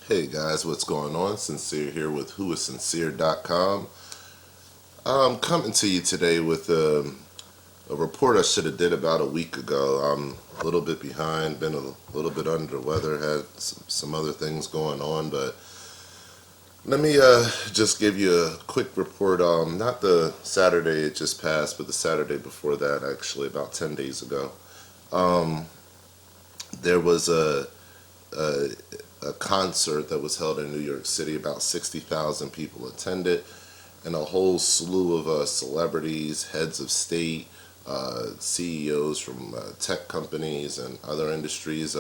Hey guys, what's going on? Sincere here with whoissincere.com. I'm coming to you today with a report I should have did about a week ago. I'm a little bit behind, been a little bit under the weather, had some other things going on, but let me just give you a quick report. Not the Saturday it just passed, but the Saturday before that, actually about 10 days ago. There was a a concert that was held in New York City. About 60,000 people attended, and a whole slew of celebrities, heads of state, CEOs from tech companies and other industries.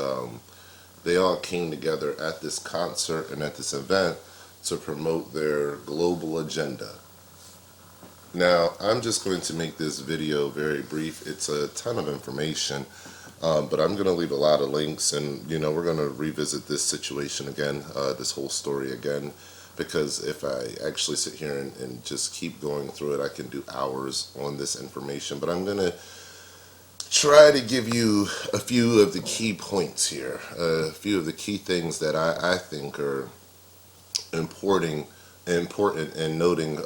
They all came together at this concert and at this event to promote their global agenda. Now, I'm just going to make this video very brief. It's a ton of information, but I'm going to leave a lot of links, and we're going to revisit this situation again, this whole story again, because if I actually sit here and just keep going through it, I can do hours on this information. But I'm going to try to give you a few of the key points here, a few of the key things that I think are important and noting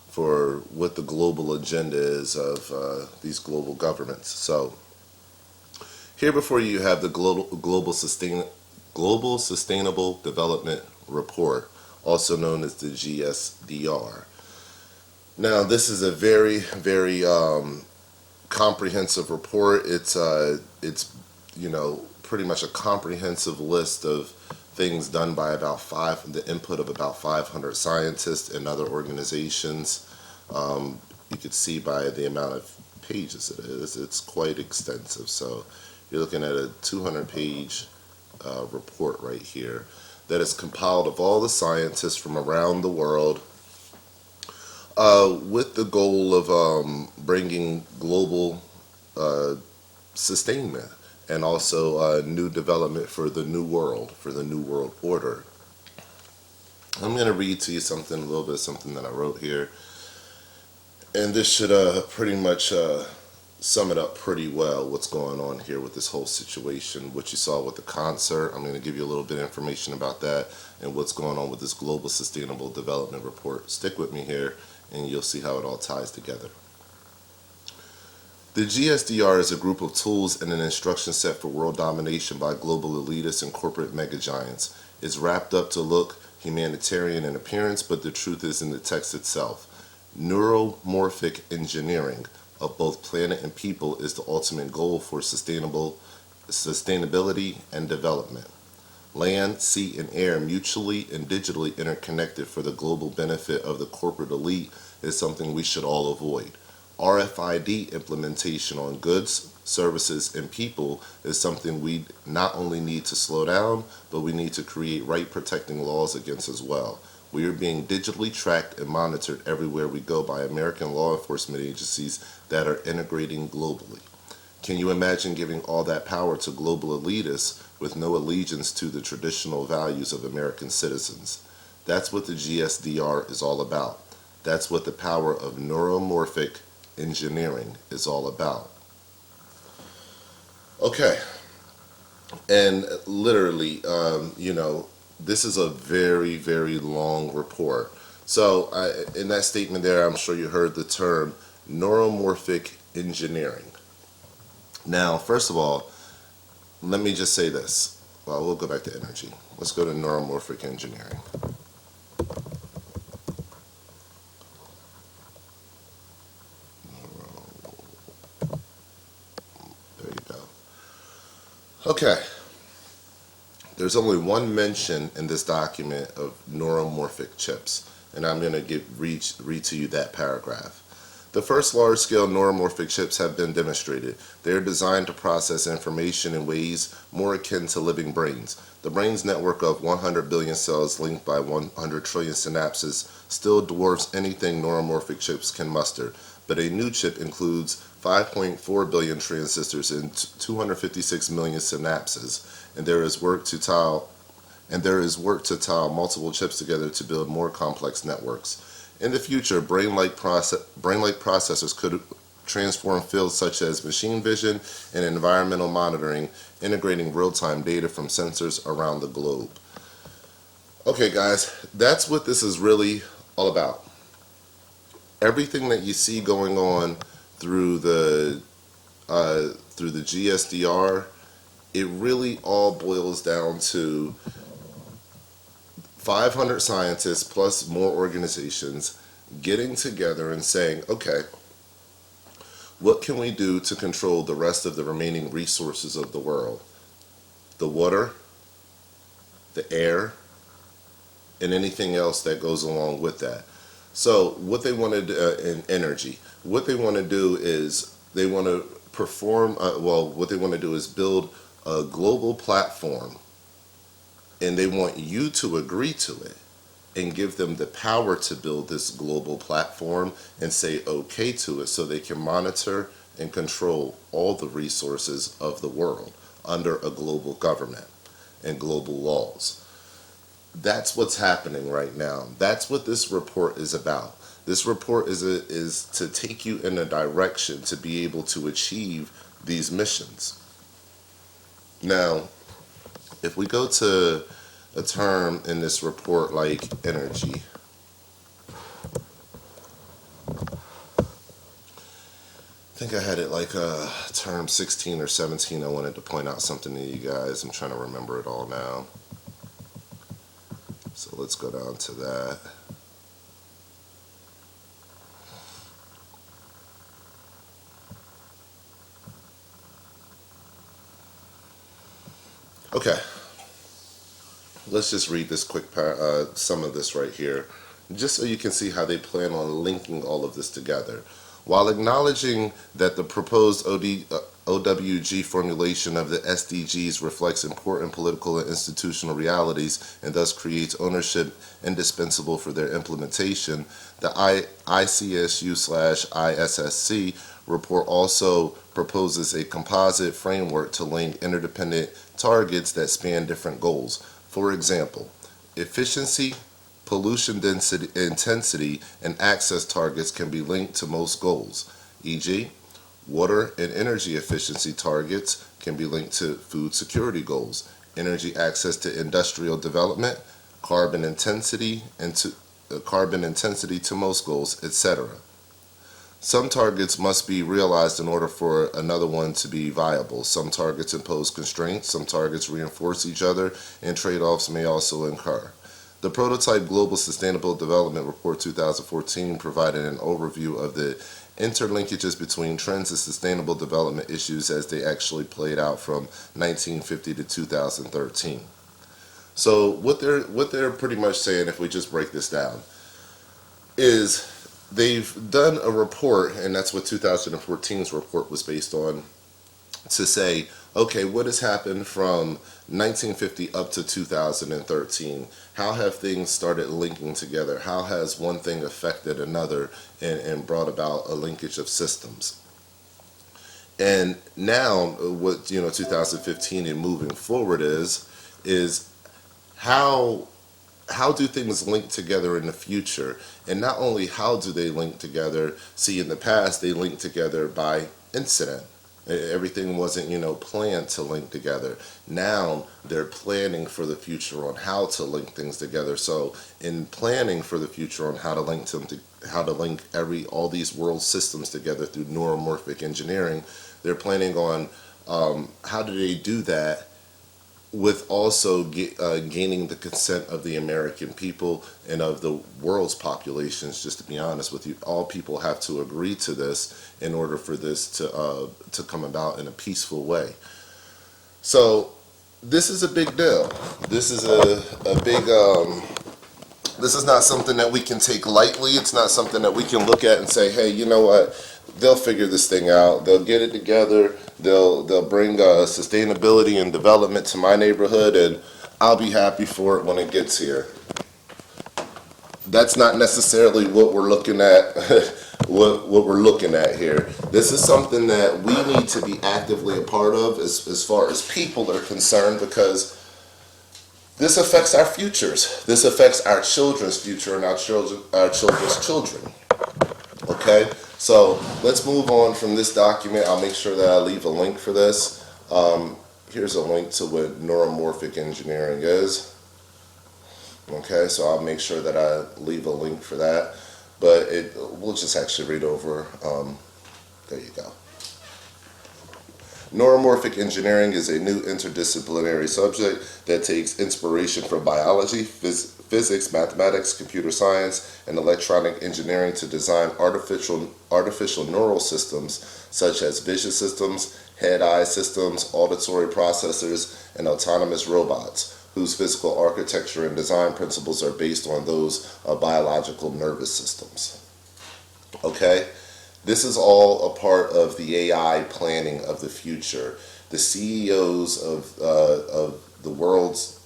for what the global agenda is of these global governments. So here before you have the Global Sustainable Development Report, also known as the GSDR. Now, this is a very, very comprehensive report. It's pretty much a comprehensive list of things done by the input of about 500 scientists and other organizations. You could see by the amount of pages it is, it's quite extensive. So you're looking at a 200-page report right here that is compiled of all the scientists from around the world with the goal of bringing global sustainment and also new development for the new world order. I'm going to read to you a little bit of something that I wrote here, and this should pretty much sum it up pretty well, what's going on here with this whole situation, what you saw with the concert. I'm going to give you a little bit of information about that and what's going on with this Global Sustainable Development Report. Stick with me here and you'll see how it all ties together. The GSDR is a group of tools and an instruction set for world domination by global elitists and corporate megagiants. It's wrapped up to look humanitarian in appearance, but the truth is in the text itself. Neuromorphic engineering of both planet and people is the ultimate goal for sustainability and development. Land, sea, and air, mutually and digitally interconnected for the global benefit of the corporate elite, is something we should all avoid. RFID implementation on goods, services, and people is something we not only need to slow down, but we need to create right protecting laws against as well. We are being digitally tracked and monitored everywhere we go by American law enforcement agencies that are integrating globally. Can you imagine giving all that power to global elitists with no allegiance to the traditional values of American citizens? That's what the GSDR is all about. That's what the power of neuromorphic engineering is all about. Okay, and literally, this is a very, very long report. So in that statement there, I'm sure you heard the term neuromorphic engineering. Now, first of all, let me just say this. Well, we'll go back to energy. Let's go to neuromorphic engineering. There you go. Okay. There's only one mention in this document of neuromorphic chips, and I'm going to read to you that paragraph. The first large-scale neuromorphic chips have been demonstrated. They are designed to process information in ways more akin to living brains. The brain's network of 100 billion cells linked by 100 trillion synapses still dwarfs anything neuromorphic chips can muster, but a new chip includes 5.4 billion transistors and 256 million synapses, and there is work to tile multiple chips together to build more complex networks. In the future, brain-like processors could transform fields such as machine vision and environmental monitoring, integrating real-time data from sensors around the globe. Okay, guys, that's what this is really all about. Everything that you see going on through the GSDR, it really all boils down to 500 scientists plus more organizations getting together and saying, okay, what can we do to control the rest of the remaining resources of the world? The water, the air, and anything else that goes along with that. So what they want to do in energy, what they want to do is they want to what they want to do is build a global platform, and they want you to agree to it and give them the power to build this global platform and say okay to it so they can monitor and control all the resources of the world under a global government and global laws. That's what's happening right now. That's what this report is about. This report is to take you in a direction to be able to achieve these missions. Now, if we go to a term in this report like energy, I think I had it like term 16 or 17. I wanted to point out something to you guys. I'm trying to remember it all now. So let's go down to that. Okay, let's just read this quick some of this right here, just so you can see how they plan on linking all of this together. While acknowledging that the proposed OWG formulation of the SDGs reflects important political and institutional realities and thus creates ownership indispensable for their implementation, the ICSU/ISSC report also proposes a composite framework to link interdependent targets that span different goals. For example, efficiency, pollution density, intensity, and access targets can be linked to most goals, e.g., water and energy efficiency targets can be linked to food security goals, energy access to industrial development, carbon intensity to most goals, etc. Some targets must be realized in order for another one to be viable. Some targets impose constraints, some targets reinforce each other, and trade-offs may also occur. The Prototype Global Sustainable Development Report 2014 provided an overview of the interlinkages between trends and sustainable development issues as they actually played out from 1950 to 2013. So what they're pretty much saying, if we just break this down, is they've done a report, and that's what 2014's report was based on, to say, okay, what has happened from 1950 up to 2013? How have things started linking together? How has one thing affected another and brought about a linkage of systems? And now, what 2015 and moving forward is how do things link together in the future? And not only how do they link together, see, in the past they linked together by incident. Everything wasn't, planned to link together. Now they're planning for the future on how to link things together. So in planning for the future on how to link all these world systems together through neuromorphic engineering, they're planning on how do they do that with also gaining the consent of the American people and of the world's populations. Just to be honest with you, all people have to agree to this in order for this to come about in a peaceful way. So this is a big deal. This is a big this is not something that we can take lightly. It's not something that we can look at and say, hey, you know what, they'll figure this thing out, they'll get it together, they'll bring sustainability and development to my neighborhood, and I'll be happy for it when it gets here. That's not necessarily what we're looking at. what we're looking at here. This is something that we need to be actively a part of as far as people are concerned, because this affects our futures. This affects our children's future and our children's children. Okay, so let's move on from this document. I'll make sure that I leave a link for this. Here's a link to what neuromorphic engineering is. Okay, so I'll make sure that I leave a link for that. But we'll just actually read over. There you go. Neuromorphic engineering is a new interdisciplinary subject that takes inspiration from biology, physics, mathematics, computer science, and electronic engineering to design artificial neural systems such as vision systems, head-eye systems, auditory processors, and autonomous robots, whose physical architecture and design principles are based on those of biological nervous systems. Okay? This is all a part of the AI planning of the future. The CEOs of the world's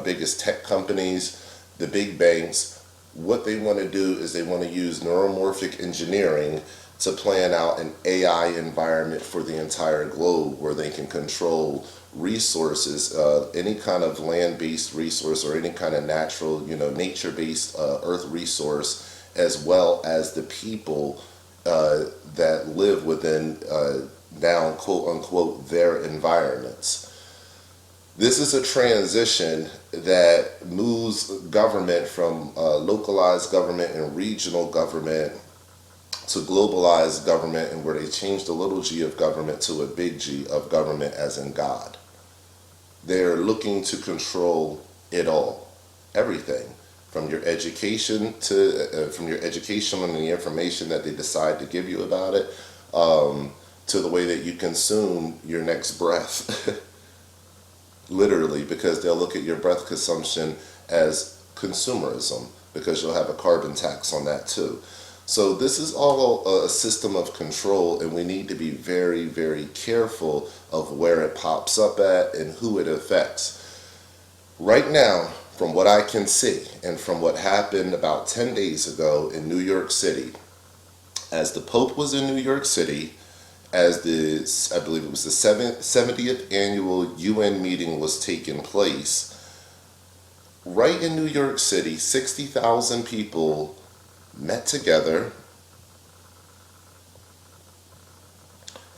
biggest tech companies, the big banks, what they want to do is they want to use neuromorphic engineering to plan out an AI environment for the entire globe where they can control resources, any kind of land-based resource or any kind of natural, nature-based earth resource, as well as the people that live within now quote unquote their environments. This is a transition that moves government from localized government and regional government to globalized government, and where they changed the little g of government to a big G of government as in God. They're looking to control it all, everything. From your education from your education and the information that they decide to give you about it, to the way that you consume your next breath, literally, because they'll look at your breath consumption as consumerism, because you'll have a carbon tax on that too. So this is all a system of control, and we need to be very, very careful of where it pops up at and who it affects. Right now, from what I can see, and from what happened about 10 days ago in New York City, as the Pope was in New York City, as I believe it was the 70th annual UN meeting was taking place, right in New York City, 60,000 people met together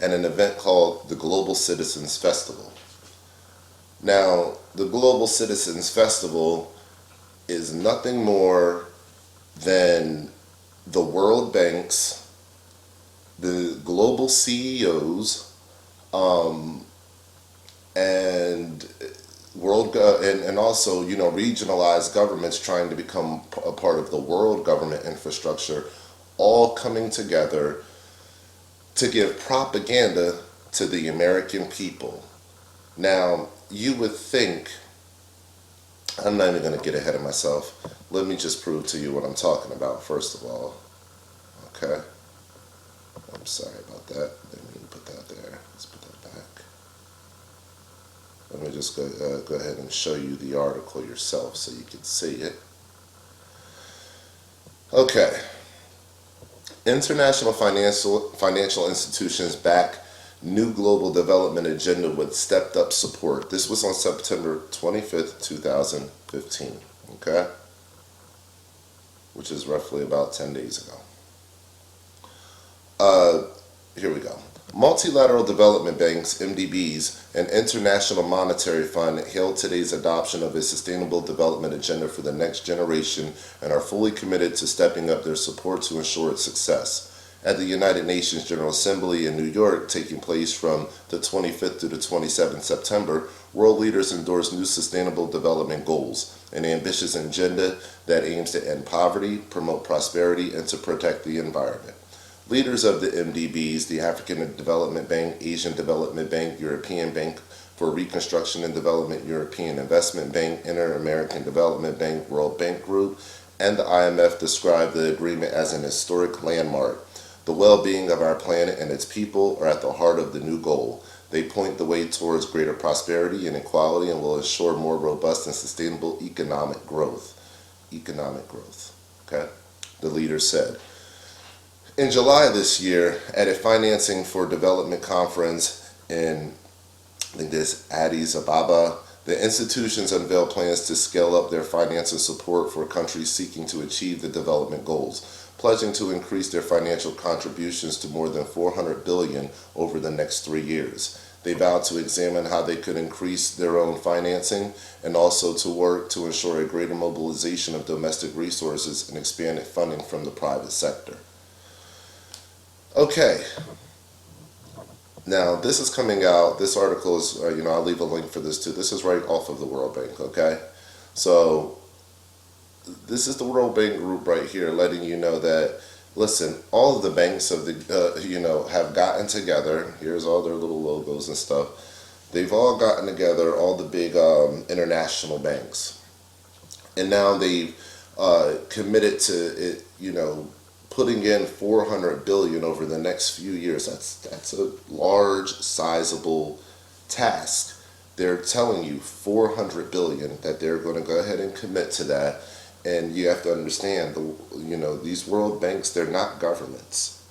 at an event called the Global Citizens Festival. Now, the Global Citizens Festival is nothing more than the World Banks, the global CEOs, and also regionalized governments trying to become a part of the world government infrastructure, all coming together to give propaganda to the American people. Now, you would think, I'm not even going to get ahead of myself. Let me just prove to you what I'm talking about, first of all. Okay? I'm sorry about that. Let me put that there. Let's put that back. Let me just go ahead and show you the article yourself so you can see it. Okay. International financial institutions back new global development agenda with stepped up support. This was on September 25th, 2015. Okay? Which is roughly about 10 days ago. Here we go. Multilateral Development Banks, MDBs, and International Monetary Fund hailed today's adoption of a Sustainable Development Agenda for the next generation and are fully committed to stepping up their support to ensure its success. At the United Nations General Assembly in New York, taking place from the 25th to the 27th September, world leaders endorsed new Sustainable Development Goals, an ambitious agenda that aims to end poverty, promote prosperity, and to protect the environment. Leaders of the MDBs, the African Development Bank, Asian Development Bank, European Bank for Reconstruction and Development, European Investment Bank, Inter-American Development Bank, World Bank Group, and the IMF described the agreement as an historic landmark. The well-being of our planet and its people are at the heart of the new goal. They point the way towards greater prosperity and equality and will ensure more robust and sustainable economic growth. Economic growth, okay? The leader said. In July this year, at a Financing for Development conference in, Addis Ababa, the institutions unveiled plans to scale up their financial support for countries seeking to achieve the development goals, pledging to increase their financial contributions to more than $400 billion over the next 3 years. They vowed to examine how they could increase their own financing and also to work to ensure a greater mobilization of domestic resources and expanded funding from the private sector. Okay, now this is coming out, this article is, I'll leave a link for this too. This is right off of the World Bank, okay? So this is the World Bank group right here letting you know that, listen, all of the banks of the, have gotten together. Here's all their little logos and stuff. They've all gotten together, all the big international banks. And now they've committed to it, putting in 400 billion over the next few years. That's a large, sizable task. They're telling you 400 billion that they're going to go ahead and commit to that. And you have to understand, these world banks, they're not governments.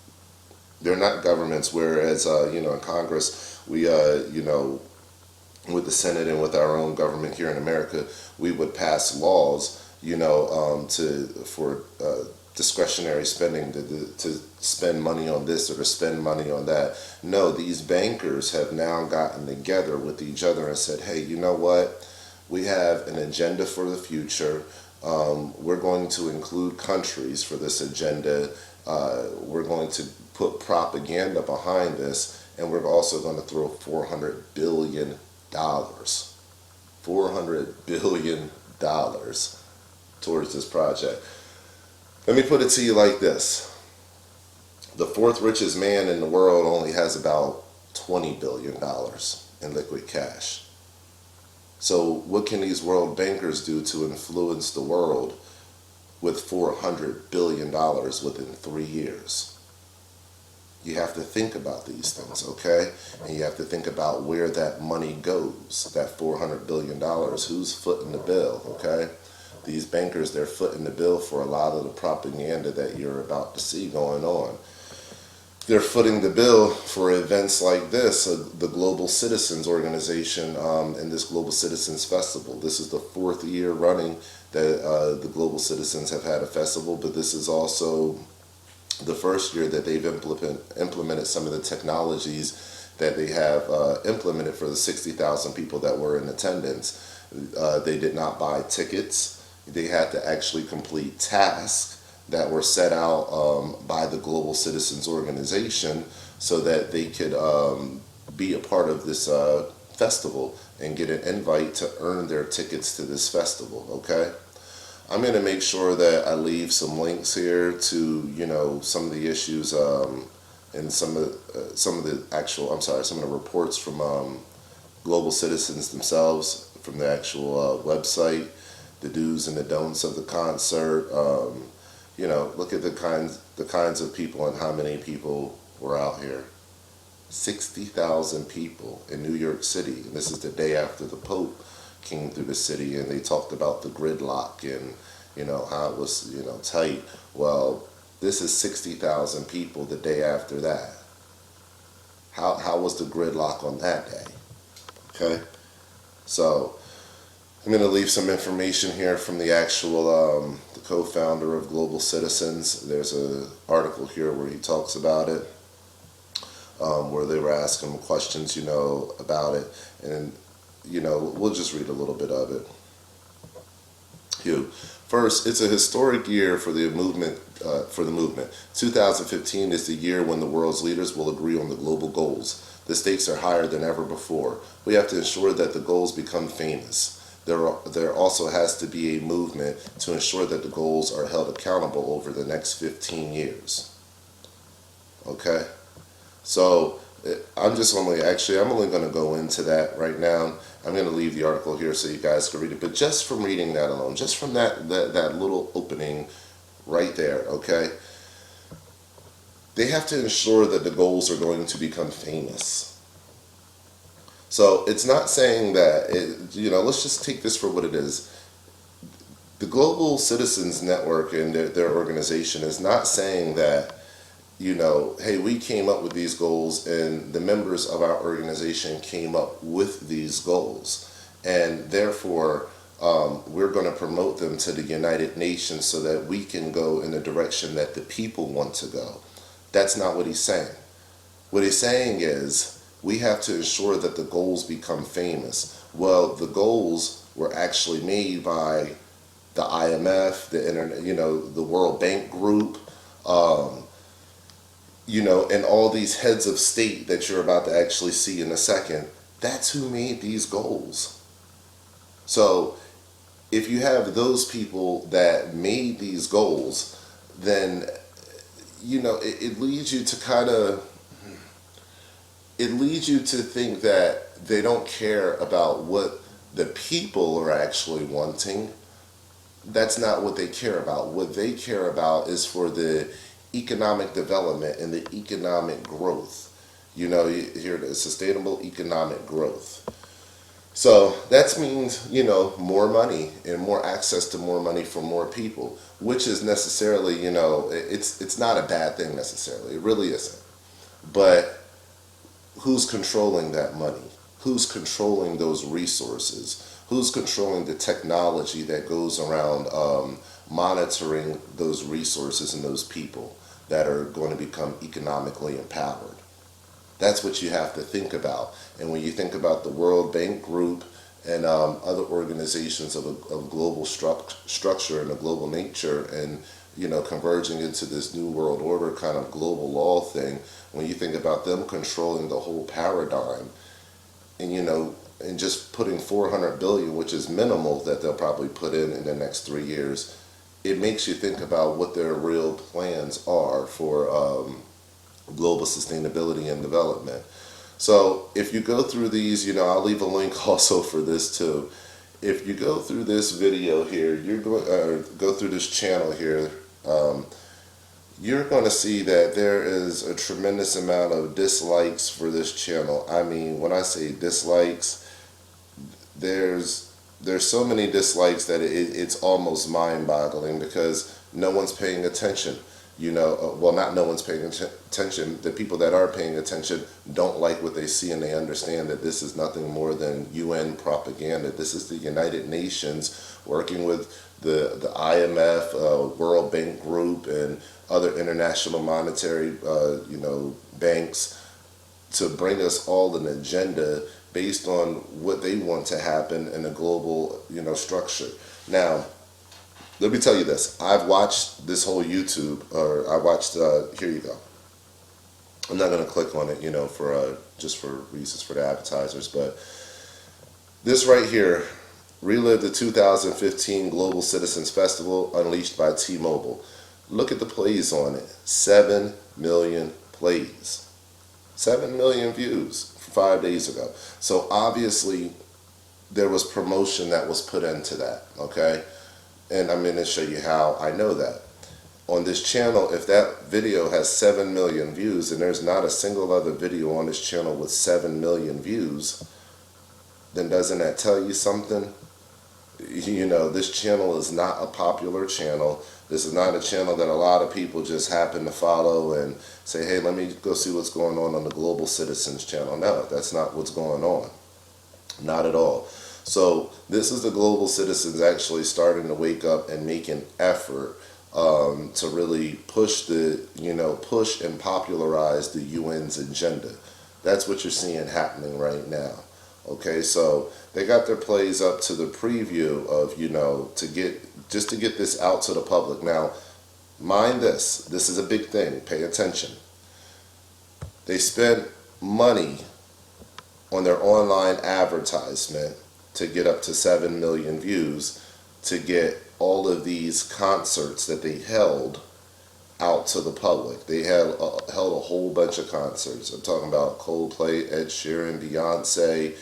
They're not governments, whereas, in Congress, we, with the Senate and with our own government here in America, we would pass laws, for discretionary spending, to spend money on this or to spend money on that. No, these bankers have now gotten together with each other and said, hey, you know what? We have an agenda for the future. We're going to include countries for this agenda. We're going to put propaganda behind this, and we're also going to throw $400 billion. $400 billion towards this project. Let me put it to you like this. The fourth richest man in the world only has about $20 billion in liquid cash. So what can these world bankers do to influence the world with $400 billion within 3 years? You have to think about these things, okay? And you have to think about where that money goes, that $400 billion. Who's footing the bill, okay? These bankers, they're footing the bill for a lot of the propaganda that you're about to see going on. They're footing the bill for events like this, the Global Citizens Organization and this Global Citizens Festival. This is the 4th year running that the Global Citizens have had a festival, but this is also the first year that they've implemented some of the technologies that they have implemented for the 60,000 people that were in attendance. They did not buy tickets. They had to actually complete tasks that were set out by the Global Citizens Organization so that they could be a part of this festival and get an invite to earn their tickets to this festival, okay? I'm going to make sure that I leave some links here to, some of the issues and some of the reports from Global Citizens themselves, from the actual website, the do's and the don'ts of the concert. Look at the kinds of people and how many people were out here. 60,000 people in New York City, and this is the day after the Pope came through the city, and they talked about the gridlock and how it was tight. Well, this is 60,000 people the day after that. How was the gridlock on that day? Okay, so I'm going to leave some information here from the actual the co-founder of Global Citizens. There's an article here where he talks about it, where they were asking him questions, about it, and we'll just read a little bit of it. First, it's a historic year for the movement. 2015 is the year when the world's leaders will agree on the global goals. The stakes are higher than ever before. We have to ensure that the goals become famous. There also has to be a movement to ensure that the goals are held accountable over the next 15 years. Okay? So I'm only going to go into that right now. I'm going to leave the article here so you guys can read it. But just from reading that alone, just from that little opening right there, okay, they have to ensure that the goals are going to become famous. So it's not saying that, let's just take this for what it is. The Global Citizens Network and their organization is not saying that, hey, we came up with these goals and the members of our organization came up with these goals. And therefore, we're going to promote them to the United Nations so that we can go in the direction that the people want to go. That's not what he's saying. What he's saying is we have to ensure that the goals become famous. Well, the goals were actually made by the IMF, the internet, the World Bank Group, um, and all these heads of state that you're about to actually see in a second. That's who made these goals. So if you have those people that made these goals, then it leads you to it leads you to think that they don't care about what the people are actually wanting. That's not what they care about. What they care about is for the economic development and the economic growth. You hear the sustainable economic growth. So that means, more money and more access to more money for more people, which is necessarily, it's not a bad thing necessarily. It really isn't. But who's controlling that money? Who's controlling those resources? Who's controlling the technology that goes around monitoring those resources and those people that are going to become economically empowered? That's what you have to think about. And when you think about the World Bank Group and other organizations of global structure and a global nature, and converging into this new world order kind of global law thing, when you think about them controlling the whole paradigm, and just putting 400 billion, which is minimal that they'll probably put in the next 3 years, it makes you think about what their real plans are for global sustainability and development. So if you go through these, I'll leave a link also for this too. If you go through this video here, you're going go through this channel here, you're going to see that there is a tremendous amount of dislikes for this channel. I mean, when I say dislikes, there's so many dislikes that it's almost mind-boggling, because no one's paying attention. Well, not no one's paying attention. The people that are paying attention don't like what they see, and they understand that this is nothing more than UN propaganda. This is the United Nations working with the IMF, World Bank Group, and other international monetary, banks, to bring us all an agenda based on what they want to happen in a global, structure. Now, let me tell you this. I've watched this whole YouTube, or I watched, here you go. I'm not going to click on it, for just for reasons for the advertisers, but this right here, relive the 2015 Global Citizens Festival unleashed by T-Mobile. Look at the plays on it. 7 million plays. 7 million views 5 days ago. So obviously there was promotion that was put into that, okay? And I'm going to show you how I know that. On this channel, if that video has 7 million views, and there's not a single other video on this channel with 7 million views, then doesn't that tell you something? This channel is not a popular channel. This is not a channel that a lot of people just happen to follow and say, hey, let me go see what's going on the Global Citizens channel. No, that's not what's going on. Not at all. So this is the Global Citizens actually starting to wake up and make an effort to really push push and popularize the UN's agenda. That's what you're seeing happening right now. Okay, so they got their plays up to the preview of, to get this out to the public. Now, mind this. This is a big thing. Pay attention. They spent money on their online advertisement to get up to 7 million views to get all of these concerts that they held out to the public. They held a whole bunch of concerts. I'm talking about Coldplay, Ed Sheeran, Beyonce,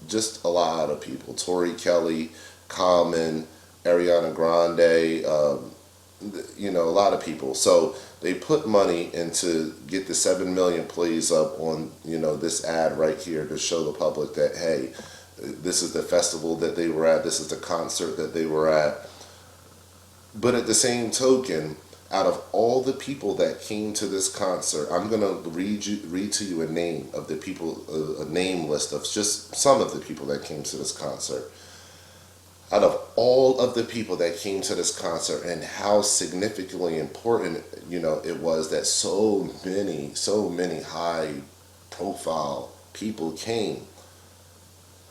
just a lot of people. Tori Kelly, Common, Ariana Grande, a lot of people. So they put money into get the 7 million plays up on, this ad right here to show the public that, hey, this is the festival that they were at, this is the concert that they were at. But at the same token, out of all the people that came to this concert, I'm going to read to you a name of the people, a name list of just some of the people that came to this concert. Out of all of the people that came to this concert, and how significantly important, it was that so many high profile people came.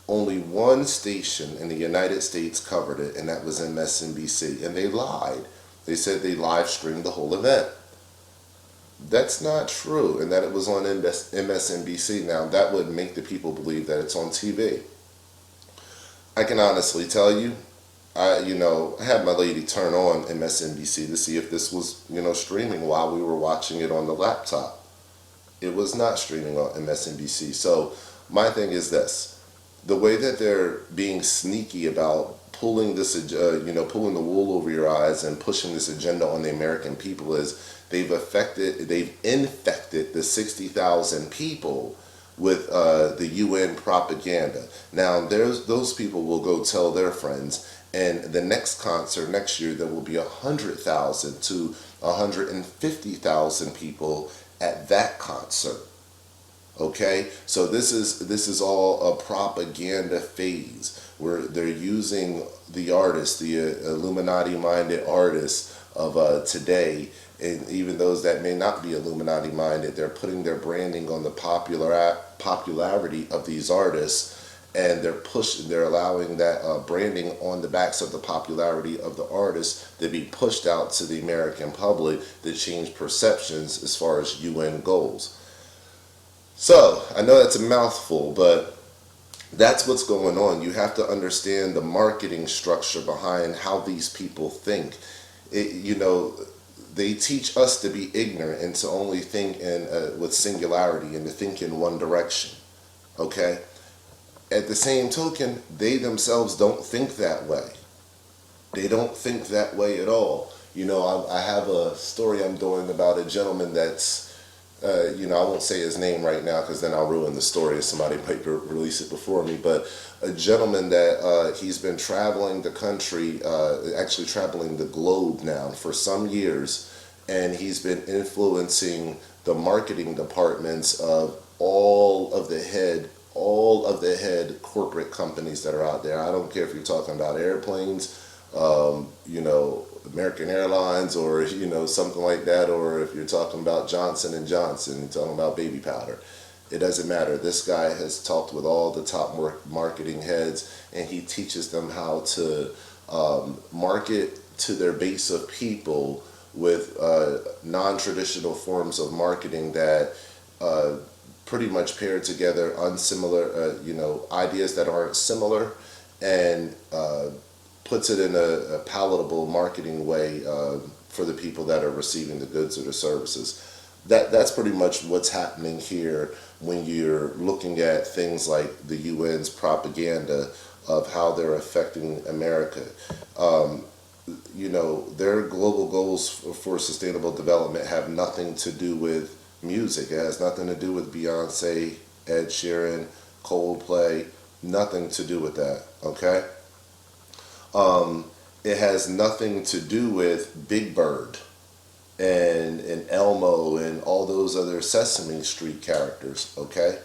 Only one station in the United States covered it, and that was MSNBC. And they lied. They said they live streamed the whole event. That's not true, and that it was on MSNBC. Now, that would make the people believe that it's on TV. I can honestly tell you, I had my lady turn on MSNBC to see if this was, streaming while we were watching it on the laptop. It was not streaming on MSNBC. So my thing is this: the way that they're being sneaky about pulling this, pulling the wool over your eyes and pushing this agenda on the American people is they've infected the 60,000 people with the UN propaganda. Now, those people will go tell their friends, and the next concert next year there will be 100,000 to 150,000 people at that concert. Okay, so this is all a propaganda phase where they're using the artists, the Illuminati-minded artists of today, and even those that may not be Illuminati-minded, they're putting their branding on the popularity of these artists, and they're allowing that branding on the backs of the popularity of the artists to be pushed out to the American public to change perceptions as far as UN goals. So, I know that's a mouthful, but that's what's going on. You have to understand the marketing structure behind how these people think. They teach us to be ignorant and to only think with singularity and to think in one direction. Okay? At the same token, they themselves don't think that way. They don't think that way at all. I have a story I'm doing about a gentleman that's I won't say his name right now because then I'll ruin the story if somebody might release it before me, but a gentleman that he's been traveling the country, actually traveling the globe now for some years, and he's been influencing the marketing departments of all of the head corporate companies that are out there. I don't care if you're talking about airplanes, American Airlines, or something like that, or if you're talking about Johnson and Johnson, you're talking about baby powder. It doesn't matter. This guy has talked with all the top marketing heads, and he teaches them how to market to their base of people with non-traditional forms of marketing that pretty much pair together unsimilar, ideas that aren't similar, and puts it in a palatable marketing way for the people that are receiving the goods or the services. That's pretty much what's happening here when you're looking at things like the UN's propaganda of how they're affecting America. Their global goals for sustainable development have nothing to do with music. It has nothing to do with Beyonce, Ed Sheeran, Coldplay, nothing to do with that, okay? It has nothing to do with Big Bird and Elmo and all those other Sesame Street characters, okay?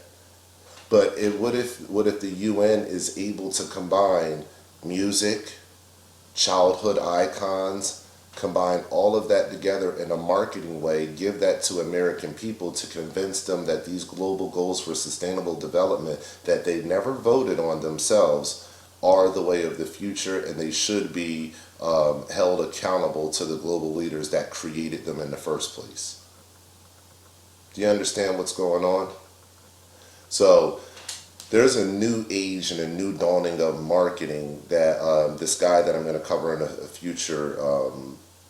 But what if the UN is able to combine music, childhood icons, combine all of that together in a marketing way, give that to American people to convince them that these global goals for sustainable development that they never voted on themselves are the way of the future, and they should be held accountable to the global leaders that created them in the first place. Do you understand what's going on? So there's a new age and a new dawning of marketing that this guy that I'm going to cover in a future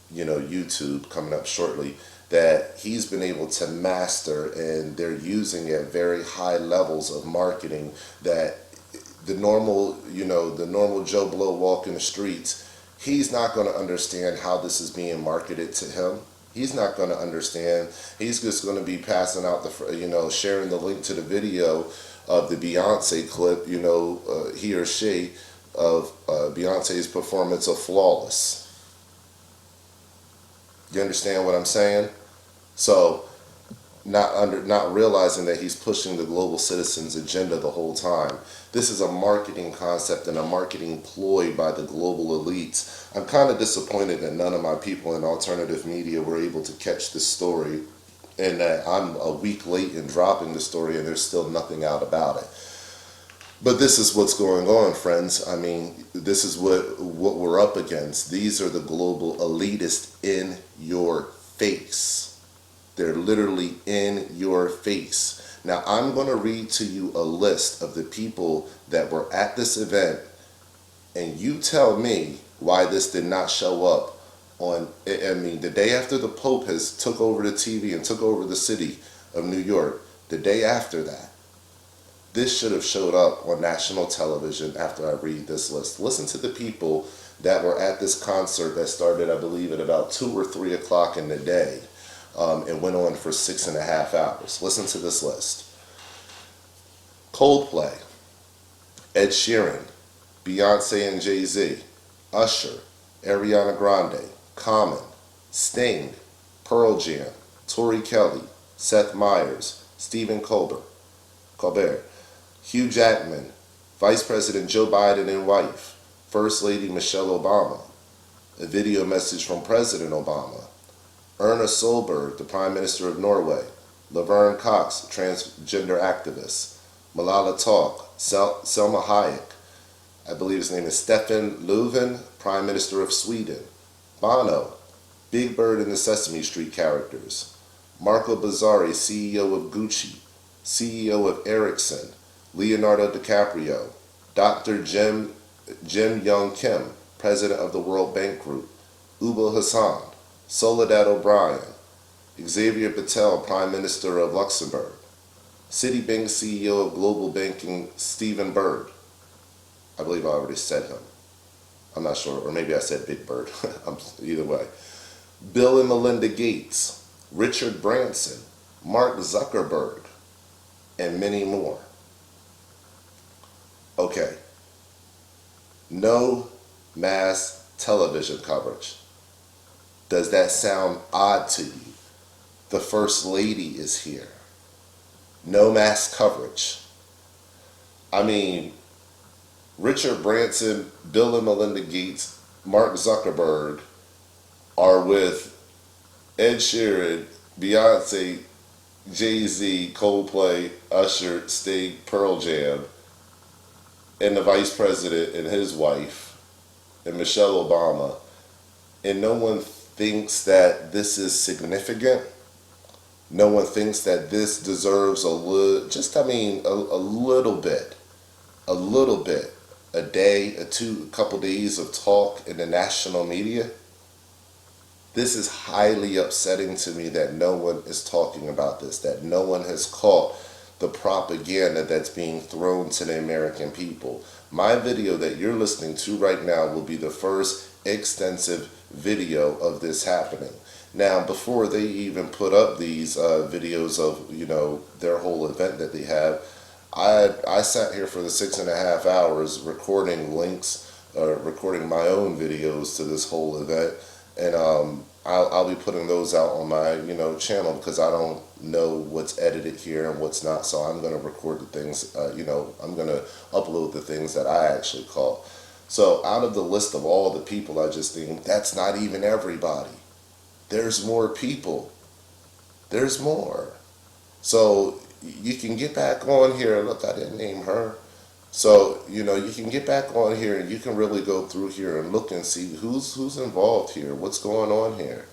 YouTube coming up shortly, that he's been able to master, and they're using at very high levels of marketing that the normal Joe Blow walking the streets, he's not going to understand how this is being marketed to him. He's not going to understand. He's just going to be passing out sharing the link to the video of the Beyonce clip, he or she, of Beyonce's performance of Flawless. You understand what I'm saying? So, not realizing that he's pushing the global citizens agenda the whole time. This is a marketing concept and a marketing ploy by the global elites. I'm kind of disappointed that none of my people in alternative media were able to catch this story and that I'm a week late in dropping the story and there's still nothing out about it. But this is what's going on, friends. I mean, this is what we're up against. These are the global elitists in your face. They're literally in your face. Now, I'm going to read to you a list of the people that were at this event, and you tell me why this did not show up on, I mean, the day after the Pope has took over the TV and took over the city of New York, the day after that, this should have showed up on national television after I read this list. Listen to the people that were at this concert that started, I believe, at about 2 or 3 o'clock in the day, and went on for 6.5 hours. Listen to this list. Coldplay, Ed Sheeran, Beyonce and Jay-Z, Usher, Ariana Grande, Common, Sting, Pearl Jam, Tori Kelly, Seth Meyers, Stephen Colbert, Hugh Jackman, Vice President Joe Biden and wife, First Lady Michelle Obama, a video message from President Obama, Erna Solberg, the Prime Minister of Norway, Laverne Cox, transgender activist, Malala Talk, Selma Hayek, I believe his name is Stefan Löfven, Prime Minister of Sweden, Bono, Big Bird and the Sesame Street characters, Marco Bizzarri, CEO of Gucci, CEO of Ericsson, Leonardo DiCaprio, Dr. Jim Young Kim, President of the World Bank Group, Ubo Hassan, Soledad O'Brien, Xavier Patel, Prime Minister of Luxembourg, Citibank CEO of Global Banking, Stephen Bird. I believe I already said him. I'm not sure, or maybe I said Big Bird. Either way. Bill and Melinda Gates, Richard Branson, Mark Zuckerberg, and many more. Okay. No mass television coverage. Does that sound odd to you? The First Lady is here. No mass coverage. I mean, Richard Branson, Bill and Melinda Gates, Mark Zuckerberg are with Ed Sheeran, Beyonce, Jay-Z, Coldplay, Usher, Sting, Pearl Jam, and the Vice President and his wife, and Michelle Obama, and no one thinks that this is significant. No one thinks that this deserves a little, a little bit, a day, a couple days of talk in the national media. This is highly upsetting to me that no one is talking about this, that no one has caught the propaganda that's being thrown to the American people. My video that you're listening to right now will be the first extensive video of this happening. Now, before they even put up these videos of, their whole event that they have, I sat here for the 6.5 hours recording links, recording my own videos to this whole event, and I'll be putting those out on my channel because I don't know what's edited here and what's not. So I'm going to record the things. I'm going to upload the things that I actually caught. So out of the list of all the people I just named, that's not even everybody. There's more people. There's more. So you can get back on here. Look, I didn't name her. So, you can get back on here and you can really go through here and look and see who's involved here, what's going on here.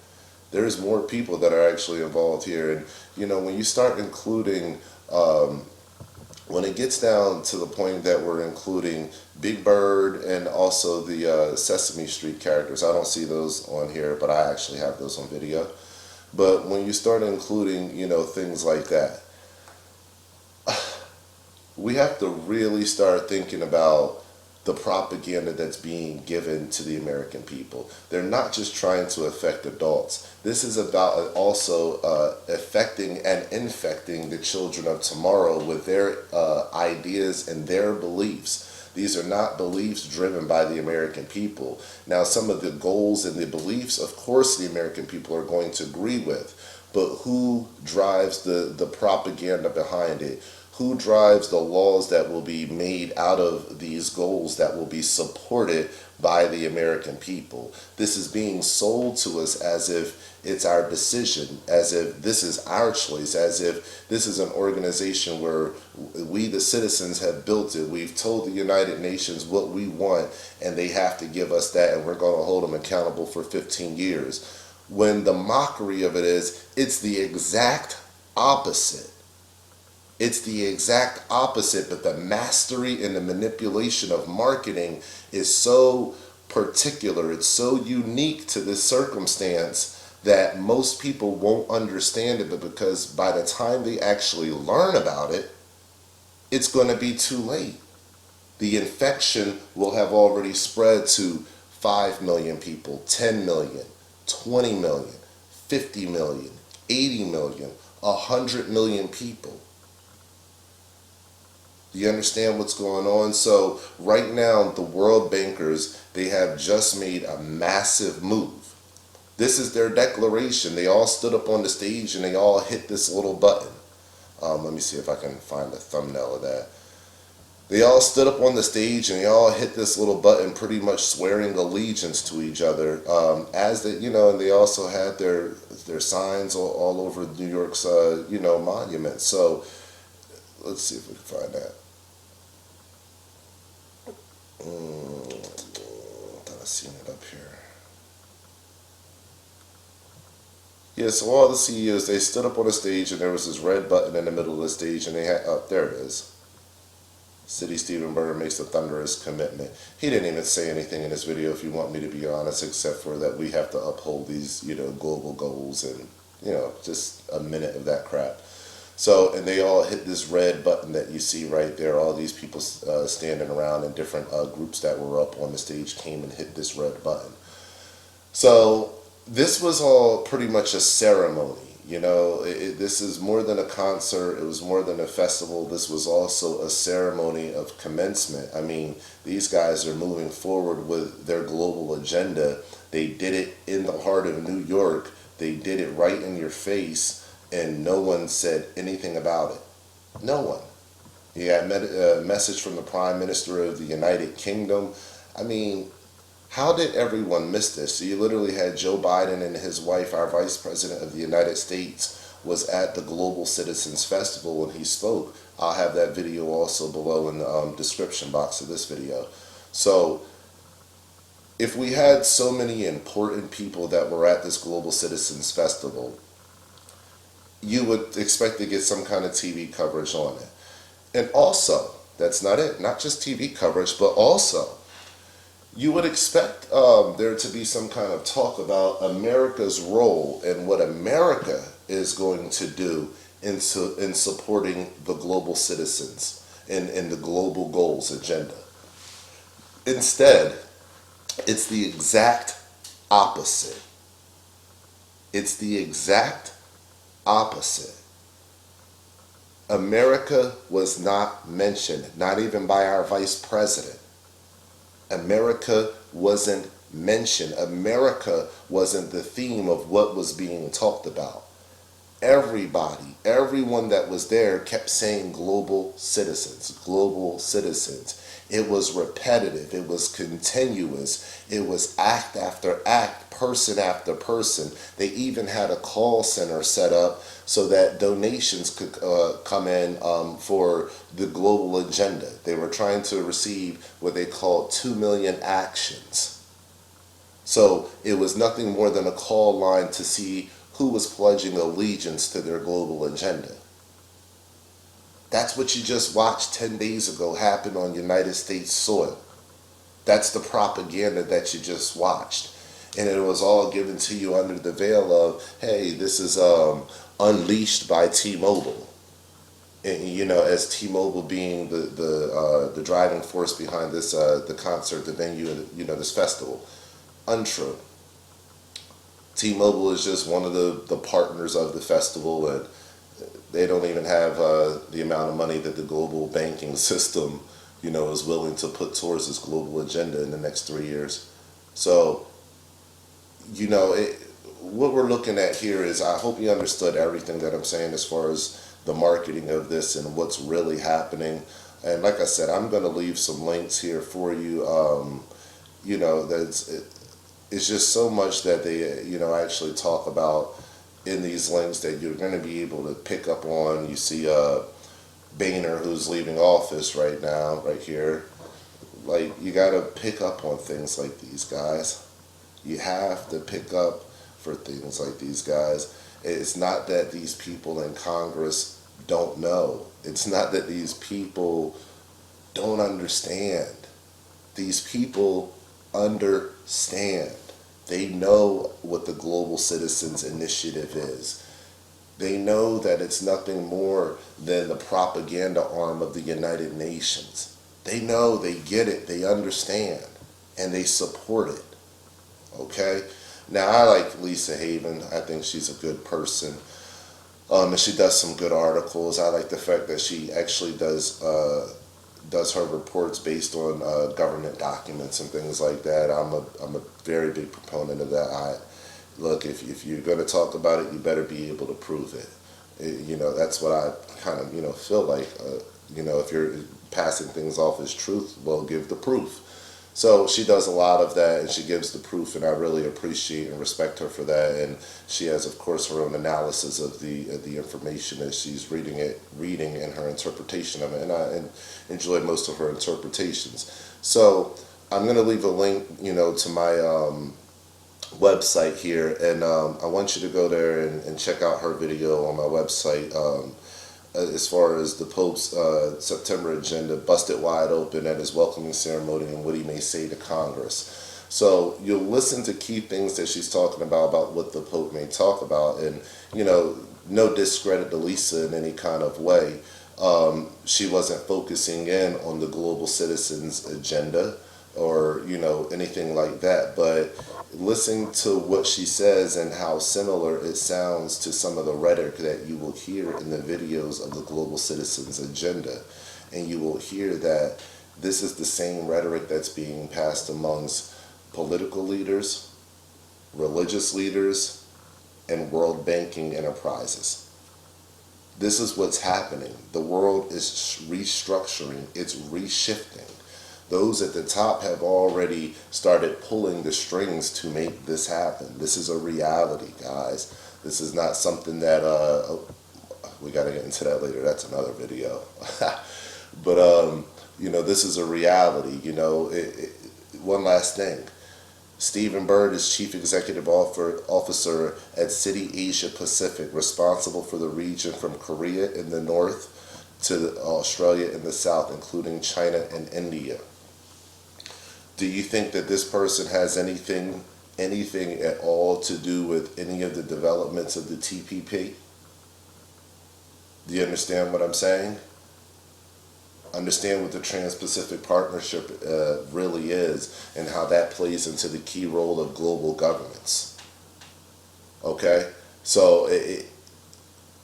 There's more people that are actually involved here. And, when you start including, when it gets down to the point that we're including Big Bird and also the Sesame Street characters, I don't see those on here, but I actually have those on video. But when you start including, things like that, we have to really start thinking about the propaganda that's being given to the American people. They're not just trying to affect adults. This is about also affecting and infecting the children of tomorrow with their ideas and their beliefs. These are not beliefs driven by the American people. Now, some of the goals and the beliefs, of course, the American people are going to agree with, but who drives the propaganda behind it? Who drives the laws that will be made out of these goals that will be supported by the American people? This is being sold to us as if it's our decision, as if this is our choice, as if this is an organization where we, the citizens, have built it. We've told the United Nations what we want, and they have to give us that, and we're going to hold them accountable for 15 years. When the mockery of it is, it's the exact opposite. It's the exact opposite, but the mastery and the manipulation of marketing is so particular, it's so unique to this circumstance that most people won't understand it, but because by the time they actually learn about it, it's going to be too late. The infection will have already spread to 5 million people, 10 million, 20 million, 50 million, 80 million, 100 million people. Do you understand what's going on? So right now, the world bankers, they have just made a massive move. This is their declaration. They all stood up on the stage and they all hit this little button. Let me see if I can find the thumbnail of that. They all stood up on the stage and they all hit this little button, pretty much swearing allegiance to each other. And they also had their signs all over New York's, monuments. So let's see if we can find that. I thought I seen it up here. Yeah, so all the CEOs, they stood up on the stage and there was this red button in the middle of the stage and they had, there it is. City Stephen Berger makes a thunderous commitment. He didn't even say anything in this video, if you want me to be honest, except for that we have to uphold these, global goals and, just a minute of that crap. So, and they all hit this red button that you see right there. All these people standing around and different groups that were up on the stage came and hit this red button. So this was all pretty much a ceremony. This is more than a concert. It was more than a festival. This was also a ceremony of commencement. I mean, these guys are moving forward with their global agenda. They did it in the heart of New York. They did it right in your face. And no one said anything about it. No one. You got a message from the Prime Minister of the United Kingdom. I mean, how did everyone miss this? So you literally had Joe Biden and his wife, our Vice President of the United States, was at the Global Citizens Festival when he spoke. I'll have that video also below in the description box of this video. So if we had so many important people that were at this Global Citizens Festival, you would expect to get some kind of TV coverage on it. And also, that's not it, not just TV coverage, but also you would expect there to be some kind of talk about America's role and what America is going to do in supporting the global citizens and the global goals agenda. Instead, it's the exact opposite. It's the exact opposite. America was not mentioned, not even by our vice president. America wasn't mentioned. America wasn't the theme of what was being talked about. Everybody, everyone that was there kept saying global citizens, global citizens. It was repetitive. It was continuous. It was act after act, person after person. They even had a call center set up so that donations could come in for the global agenda. They were trying to receive what they called 2 million actions. So it was nothing more than a call line to see who was pledging allegiance to their global agenda. That's what you just watched 10 days ago happen on United States soil. That's the propaganda that you just watched. And it was all given to you under the veil of, hey, this is unleashed by T-Mobile. And, as T-Mobile being the driving force behind this, the concert, the venue, this festival. Untrue. T-Mobile is just one of the partners of the festival, and they don't even have the amount of money that the global banking system, is willing to put towards this global agenda in the next 3 years. So, what we're looking at here is, I hope you understood everything that I'm saying as far as the marketing of this and what's really happening. And like I said, I'm going to leave some links here for you. It's just so much that they, actually talk about in these links that you're going to be able to pick up on. You see Boehner, who's leaving office right now, right here. Like, you got to pick up on things like these, guys. You have to pick up for things like these, guys. It's not that these people in Congress don't know. It's not that these people don't understand. These people understand. They know what the Global Citizens Initiative is. They know that it's nothing more than the propaganda arm of the United Nations. They know, they get it, they understand, and they support it. Okay? Now, I like Lisa Haven. I think she's a good person. And she does some good articles. I like the fact that she actually does her reports based on government documents and things like that. I'm a very big proponent of that. Look, if you're going to talk about it, you better be able to prove it. That's what I kind of feel like. If you're passing things off as truth, well, give the proof. So she does a lot of that, and she gives the proof, and I really appreciate and respect her for that. And she has, of course, her own analysis of the information as she's reading and her interpretation of it. And I enjoy most of her interpretations. So I'm going to leave a link, to my website here, and I want you to go there and check out her video on my website. As far as the Pope's September agenda, busted wide open at his welcoming ceremony and what he may say to Congress. So you'll listen to key things that she's talking about what the Pope may talk about, and no discredit to Lisa in any kind of way. She wasn't focusing in on the global citizens agenda or anything like that, but listen to what she says and how similar it sounds to some of the rhetoric that you will hear in the videos of the global citizens agenda. And you will hear that this is the same rhetoric that's being passed amongst political leaders, religious leaders, and world banking enterprises. This is what's happening. The world is restructuring, it's reshifting. Those at the top have already started pulling the strings to make this happen. This is a reality, guys. This is not something that, we got to get into that later. That's another video. But, this is a reality. One last thing. Stephen Bird is Chief Executive Officer at Citi Asia Pacific, responsible for the region from Korea in the north to Australia in the south, including China and India. Do you think that this person has anything at all to do with any of the developments of the TPP? Do you understand what I'm saying? Understand what the Trans-Pacific Partnership really is and how that plays into the key role of global governments. Okay? So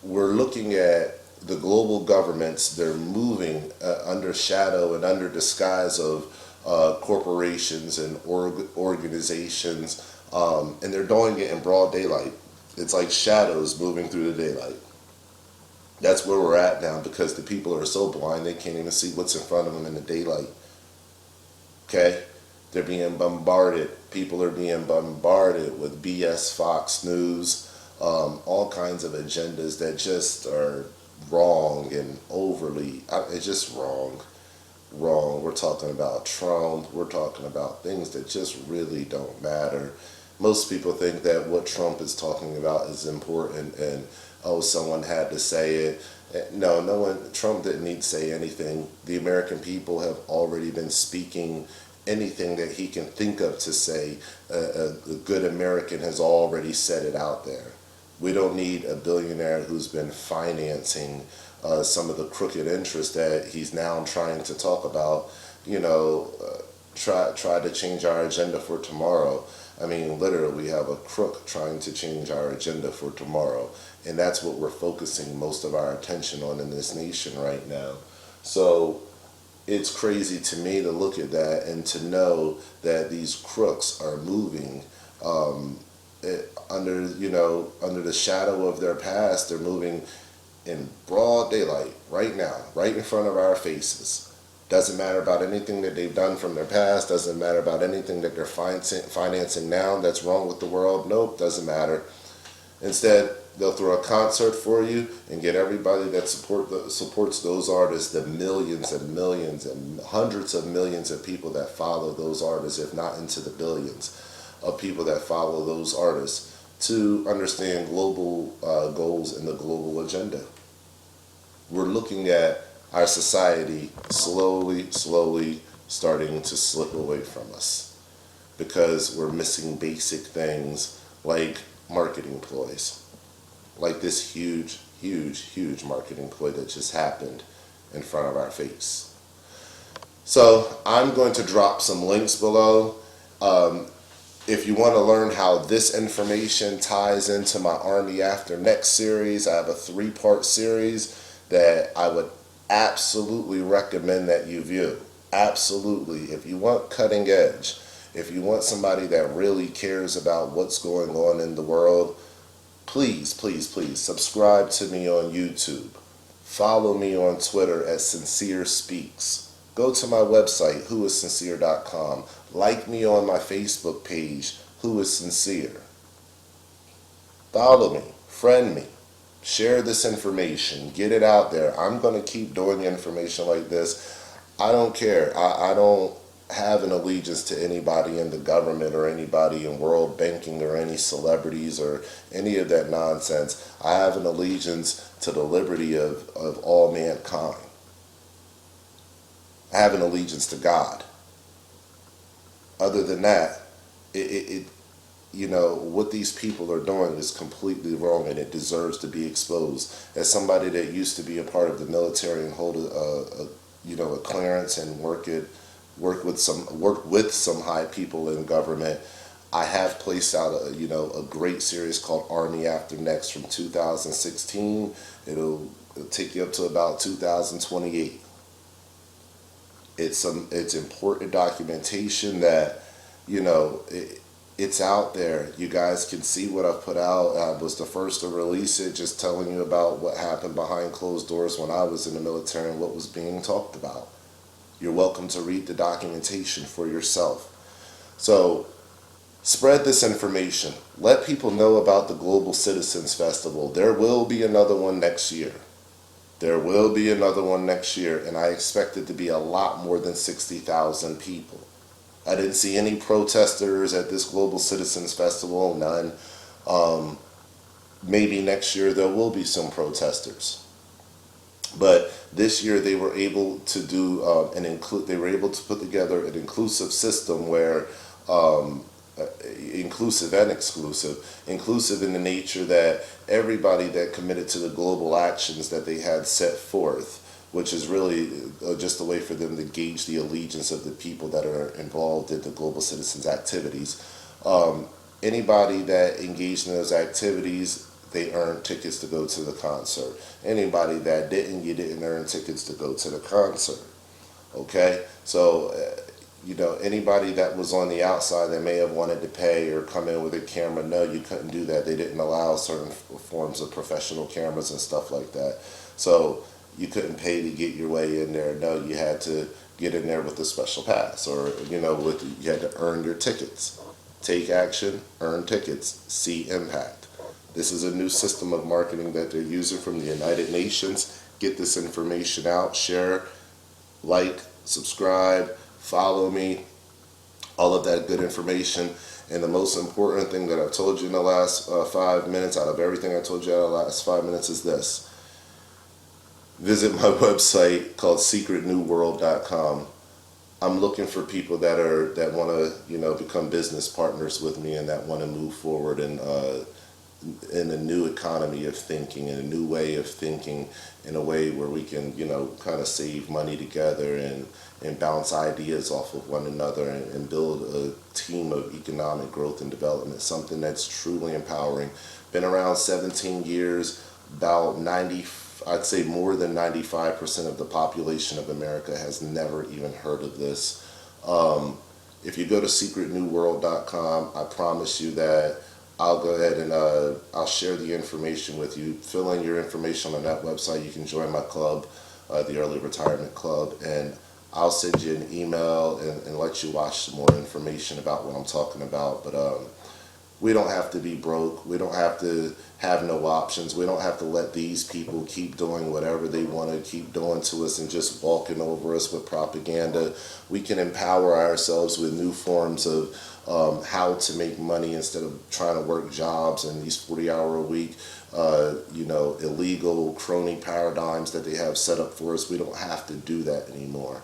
we're looking at the global governments. They're moving under shadow and under disguise of corporations and organizations, and they're doing it in broad daylight. It's like shadows moving through the daylight. That's where we're at now, because the people are so blind they can't even see what's in front of them in the daylight. Okay? They're being bombarded. People are being bombarded with BS, Fox News, all kinds of agendas that just are wrong and overly, it's just wrong. We're talking about Trump. We're talking about things that just really don't matter. Most people think that what Trump is talking about is important, and someone had to say it. No one. Trump didn't need to say anything. The American people have already been speaking anything that he can think of to say. A good American has already said it out there. We don't need a billionaire who's been financing some of the crooked interests that he's now trying to talk about, try to change our agenda for tomorrow. I mean, literally, we have a crook trying to change our agenda for tomorrow. And that's what we're focusing most of our attention on in this nation right now. So it's crazy to me to look at that and to know that these crooks are moving under the shadow of their past. They're moving in broad daylight, right now, right in front of our faces. Doesn't matter about anything that they've done from their past, doesn't matter about anything that they're financing now that's wrong with the world. Nope, doesn't matter. Instead, they'll throw a concert for you and get everybody that supports those artists, the millions and millions and hundreds of millions of people that follow those artists, if not into the billions of people that follow those artists, to understand global goals and the global agenda. We're looking at our society slowly starting to slip away from us because we're missing basic things like marketing ploys, like this huge marketing ploy that just happened in front of our face. So I'm going to drop some links below. If you want to learn how this information ties into my Army After Next series, I have a 3-part series that I would absolutely recommend that you view. Absolutely. If you want cutting edge, if you want somebody that really cares about what's going on in the world, please subscribe to me on YouTube. Follow me on Twitter at Sincere Speaks. Go to my website, whoissincere.com. Like me on my Facebook page, Who is Sincere. Follow me, friend me, share this information, get it out there. I'm going to keep doing information like this. I don't care. I don't have an allegiance to anybody in the government or anybody in world banking or any celebrities or any of that nonsense. I have an allegiance to the liberty of all mankind. I have an allegiance to God. Other than that, what these people are doing is completely wrong, and it deserves to be exposed. As somebody that used to be a part of the military and hold a clearance and work with some high people in government, I have placed out a great series called Army After Next from 2016. It'll take you up to about 2028. It's important documentation that, it's out there. You guys can see what I've put out. I was the first to release it, just telling you about what happened behind closed doors when I was in the military and what was being talked about. You're welcome to read the documentation for yourself. So spread this information. Let people know about the Global Citizens Festival. There will be another one next year. There will be another one next year, and I expect it to be a lot more than 60,000 people. I didn't see any protesters at this Global Citizens Festival, none. Maybe next year there will be some protesters. But this year they were able to do they were able to put together an inclusive system where inclusive and exclusive. Inclusive in the nature that everybody that committed to the global actions that they had set forth, which is really just a way for them to gauge the allegiance of the people that are involved in the global citizens activities. Anybody that engaged in those activities, they earned tickets to go to the concert. Anybody that didn't, you didn't earn tickets to go to the concert. Okay? So, anybody that was on the outside that may have wanted to pay or come in with a camera, no, you couldn't do that. They didn't allow certain forms of professional cameras and stuff like that. So you couldn't pay to get your way in there. No, you had to get in there with a special pass, or you had to earn your tickets. Take action, earn tickets, see impact. This is a new system of marketing that they're using from the United Nations. Get this information out, share, like, subscribe, follow me, all of that good information. And the most important thing that I've told you in the last 5 minutes, out of everything I told you in the last 5 minutes, is this. Visit my website called secretnewworld.com. I'm looking for people that want to become business partners with me and that want to move forward in a new economy of thinking, in a new way of thinking, in a way where we can kind of save money together and bounce ideas off of one another and build a team of economic growth and development, something that's truly empowering. Been around 17 years, about I'd say more than 95% of the population of America has never even heard of this. If you go to secretnewworld.com, I promise you that I'll go ahead and I'll share the information with you. Fill in your information on that website. You can join my club, the Early Retirement Club, and I'll send you an email and let you watch some more information about what I'm talking about. But we don't have to be broke. We don't have to have no options. We don't have to let these people keep doing whatever they want to keep doing to us and just walking over us with propaganda. We can empower ourselves with new forms of how to make money instead of trying to work jobs and these 40-hour-a-week, illegal crony paradigms that they have set up for us. We don't have to do that anymore.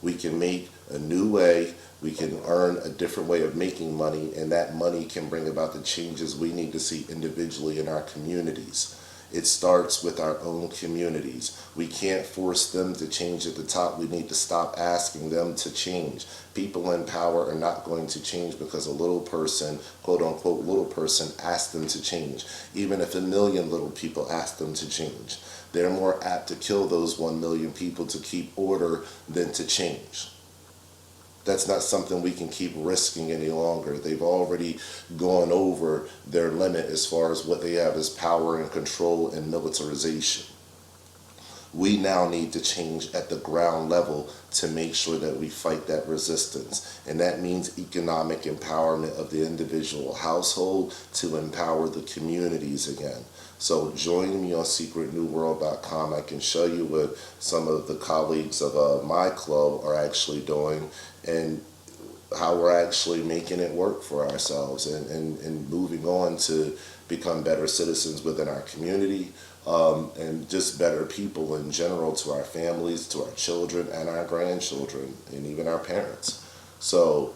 We can make a new way. We can earn a different way of making money, and that money can bring about the changes we need to see individually in our communities. It starts with our own communities. We can't force them to change at the top. We need to stop asking them to change. People in power are not going to change because a little person, quote unquote little person, asked them to change. Even if 1 million little people ask them to change, they're more apt to kill those 1 million people to keep order than to change. That's not something we can keep risking any longer. They've already gone over their limit as far as what they have as power and control and militarization. We now need to change at the ground level to make sure that we fight that resistance. And that means economic empowerment of the individual household to empower the communities again. So join me on secretnewworld.com. I can show you what some of the colleagues of my club are actually doing and how we're actually making it work for ourselves and moving on to become better citizens within our community, and just better people in general to our families, to our children and our grandchildren, and even our parents. So,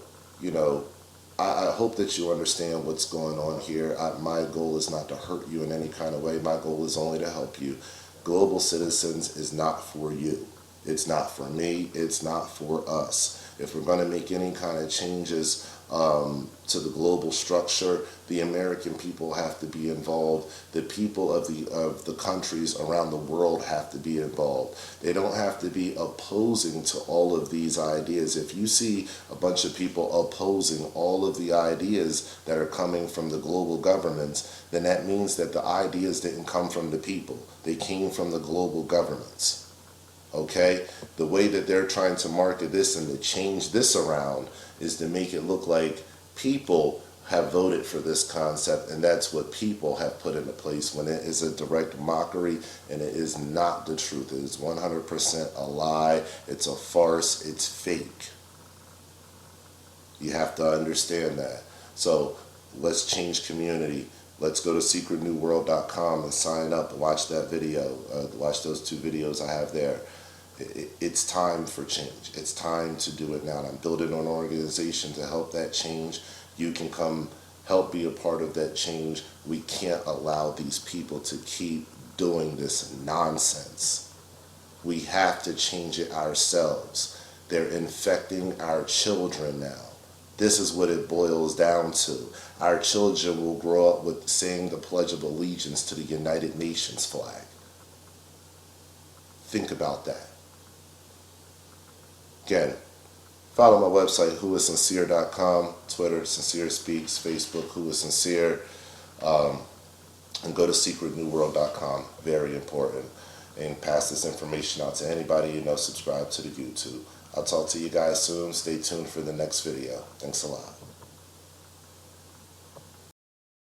I hope that you understand what's going on here. My goal is not to hurt you in any kind of way. My goal is only to help you. Global Citizens is not for you. It's not for me. It's not for us. If we're going to make any kind of changes to the global structure, the American people have to be involved. The people of the countries around the world have to be involved. They don't have to be opposing to all of these ideas. If you see a bunch of people opposing all of the ideas that are coming from the global governments, then that means that the ideas didn't come from the people. They came from the global governments. Okay? The way that they're trying to market this and to change this around is to make it look like people have voted for this concept, and that's what people have put into place, when it is a direct mockery and it is not the truth. It is 100% a lie. It's a farce. It's fake. You have to understand that. So let's change community. Let's go to secretnewworld.com and sign up and watch that video. Watch those 2 videos I have there. It's time for change. It's time to do it now. And I'm building an organization to help that change. You can come help be a part of that change. We can't allow these people to keep doing this nonsense. We have to change it ourselves. They're infecting our children now. This is what it boils down to. Our children will grow up with saying the Pledge of Allegiance to the United Nations flag. Think about that. Again, follow my website, whoissincere.com, Twitter, Sincere Speaks, Facebook, Who Is Sincere, and go to secretnewworld.com, very important, and pass this information out to anybody you know. Subscribe to the YouTube. I'll talk to you guys soon. Stay tuned for the next video. Thanks a lot.